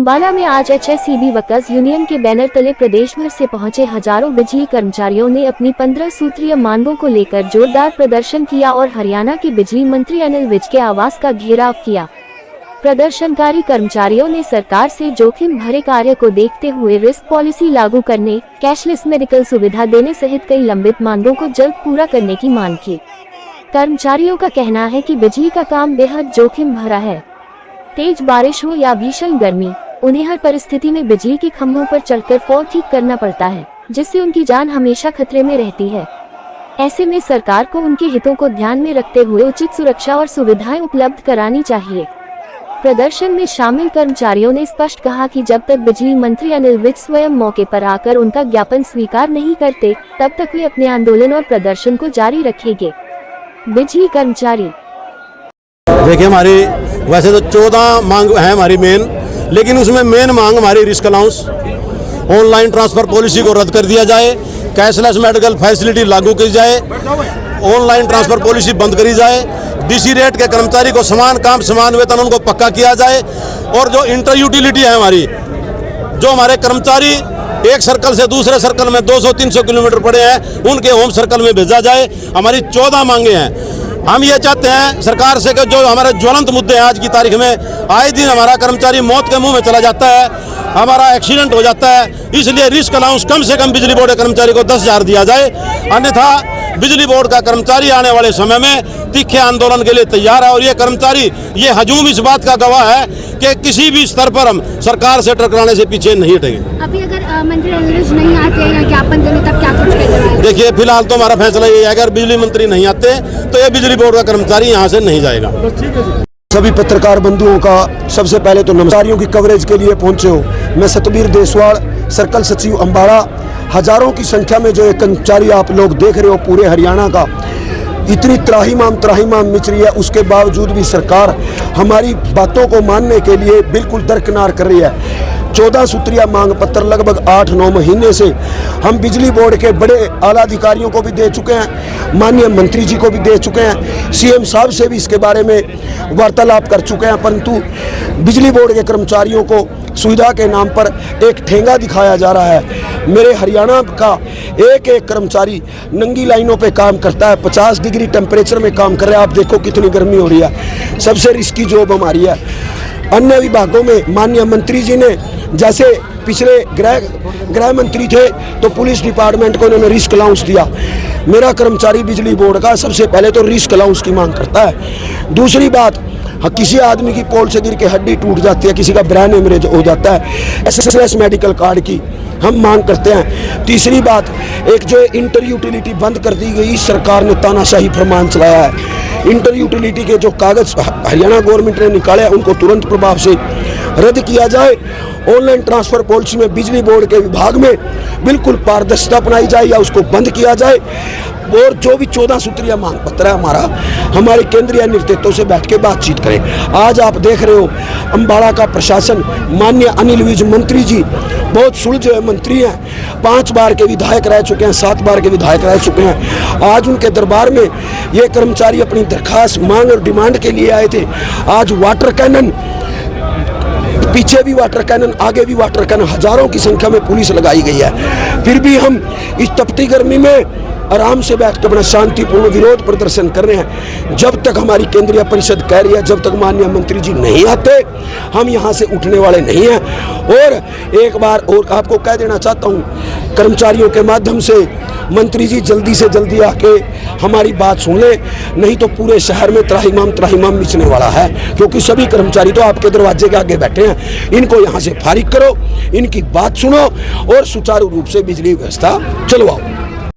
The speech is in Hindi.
अम्बाला में आज HSEB वर्कर्स यूनियन के बैनर तले प्रदेश भर से पहुंचे हजारों बिजली कर्मचारियों ने अपनी 15 सूत्रीय मांगों को लेकर जोरदार प्रदर्शन किया और हरियाणा के बिजली मंत्री अनिल विज के आवास का घेराव किया। प्रदर्शनकारी कर्मचारियों ने सरकार से जोखिम भरे कार्य को देखते हुए रिस्क पॉलिसी लागू करने, कैशलेस मेडिकल सुविधा देने सहित कई लंबित मांगों को जल्द पूरा करने की मांग की। कर्मचारियों का कहना है कि बिजली का काम बेहद जोखिम भरा है। तेज बारिश हो या भीषण गर्मी, उन्हें हर परिस्थिति में बिजली के खंभों पर चढ़कर फौर ठीक करना पड़ता है, जिससे उनकी जान हमेशा खतरे में रहती है। ऐसे में सरकार को उनके हितों को ध्यान में रखते हुए उचित सुरक्षा और सुविधाएं उपलब्ध करानी चाहिए। प्रदर्शन में शामिल कर्मचारियों ने स्पष्ट कहा कि जब तक बिजली मंत्री अनिल विज स्वयं मौके पर आकर उनका ज्ञापन स्वीकार नहीं करते, तब तक वे अपने आंदोलन और प्रदर्शन को जारी रखेंगे। बिजली कर्मचारी देखिए, हमारी वैसे तो 14 मांग है हमारी मेन, लेकिन उसमें मेन मांग हमारी risk allowance, online transfer policy को रद्द कर दिया जाए, कैशलेस मेडिकल फैसिलिटी लागू की जाए, ऑनलाइन ट्रांसफर पॉलिसी बंद करी जाए, डीसी रेट के कर्मचारी को समान काम समान वेतन उनको पक्का किया जाए, और जो इंटर यूटिलिटी है हमारी, जो हमारे कर्मचारी एक सर्कल से दूसरे सर्कल में 200-300 किलोमीटर पड़े हैं, उनके होम सर्कल में भेजा जाए। हमारी 14 मांगे हैं। हम ये चाहते हैं सरकार से कि जो हमारे ज्वलंत मुद्दे हैं, आज की तारीख में आए दिन हमारा कर्मचारी मौत के मुंह में चला जाता है, हमारा एक्सीडेंट हो जाता है, इसलिए रिस्क अलाउंस कम से कम बिजली बोर्ड के कर्मचारी को 10,000 दिया जाए। अन्यथा बिजली बोर्ड का कर्मचारी आने वाले समय में तीखे आंदोलन के लिए तैयार है। और ये कर्मचारी, ये हजूम इस बात का गवाह है कि किसी भी स्तर पर हम सरकार से टकराने से पीछे नहीं हटेंगे। अभी अगर मंत्री अनिल विज नहीं आते या ज्ञापन देने, तब क्या कुछ करेंगे? देखिए, फिलहाल तो हमारा फैसला ये है, अगर बिजली मंत्री नहीं आते तो ये बिजली बोर्ड का कर्मचारी यहाँ से नहीं जाएगा। सभी पत्रकार बंधुओं का सबसे पहले तो नमस्कारियों की कवरेज के लिए पहुंचे हो। मैं सतबीर देसवाड़, सर्कल सचिव अम्बाड़ा। हजारों की संख्या में जो एक कर्मचारी आप लोग देख रहे हो पूरे हरियाणा का, इतनी त्राहिमाम मिच रही है, उसके बावजूद भी सरकार हमारी बातों को मानने के लिए बिल्कुल दरकिनार कर रही है। 14 सूत्रीय मांग पत्र लगभग 8-9 महीने से हम बिजली बोर्ड के बड़े आला अधिकारियों को भी दे चुके हैं, माननीय मंत्री जी को भी दे चुके हैं, सीएम साहब से भी इसके बारे में वार्तालाप कर चुके हैं, परंतु बिजली बोर्ड के कर्मचारियों को सुविधा के नाम पर एक ठेंगा दिखाया जा रहा है। मेरे हरियाणा का एक कर्मचारी नंगी लाइनों पे काम करता है, 50 डिग्री टेम्परेचर में काम कर रहा है। आप देखो कितनी गर्मी हो रही है, सबसे रिस्की जॉब हमारी है। अन्य विभागों में माननीय मंत्री जी ने, जैसे पिछले गृह मंत्री थे तो पुलिस डिपार्टमेंट को उन्होंने रिस्क अलाउंस दिया। मेरा कर्मचारी बिजली बोर्ड का सबसे पहले तो रिस्क अलाउंस की मांग करता है। दूसरी बात, किसी आदमी की पोल से गिर के हड्डी टूट जाती है, किसी का ब्रेन हेमरेज हो जाता है, कैशलेस मेडिकल कार्ड की हम मांग करते हैं। तीसरी बात, एक जो इंटर यूटिलिटी बंद कर दी गई, सरकार ने तानाशाही फरमान चलाया है। इंटर यूटिलिटी के जो कागज हरियाणा गवर्नमेंट ने निकाले हैं, उनको तुरंत प्रभाव से रद्द किया जाए। ऑनलाइन ट्रांसफर पॉलिसी में बिजली बोर्ड के विभाग में बिल्कुल पारदर्शिता अपनाई जाए या उसको बंद किया जाए। और जो भी 14 सूत्रीय मांग पत्र है हमारा, हमारे केंद्रीय नेतृत्व से बैठ के बातचीत करें। आज आप देख रहे हो अम्बाड़ा का प्रशासन, माननीय अनिल विज मंत्री जी बहुत सुलझे हुए मंत्री हैं, 5 बार के विधायक रह चुके हैं, 7 बार के विधायक रह चुके हैं। आज उनके दरबार में ये कर्मचारी अपनी दरखास्त, मांग और डिमांड के लिए आए थे। आज वाटर कैनन, पीछे भी वाटर कैनन, आगे भी वाटर कैनन, हजारों की संख्या में पुलिस लगाई गई है। फिर भी हम इस तपती गर्मी में आराम से बैठ कर अपना शांतिपूर्ण विरोध प्रदर्शन कर रहे हैं। जब तक हमारी केंद्रीय परिषद कह रही है, जब तक माननीय मंत्री जी नहीं आते, हम यहाँ से उठने वाले नहीं हैं। और एक बार और आपको कह देना चाहता हूँ, कर्मचारियों के माध्यम से, मंत्री जी जल्दी से जल्दी आके हमारी बात सुन ले, नहीं तो पूरे शहर में त्राहिमाम मिचने वाला है। क्योंकि सभी कर्मचारी तो आपके दरवाजे के आगे बैठे हैं। इनको यहाँ से फारिग करो, इनकी बात सुनो और सुचारू रूप से बिजली व्यवस्था चलवाओ।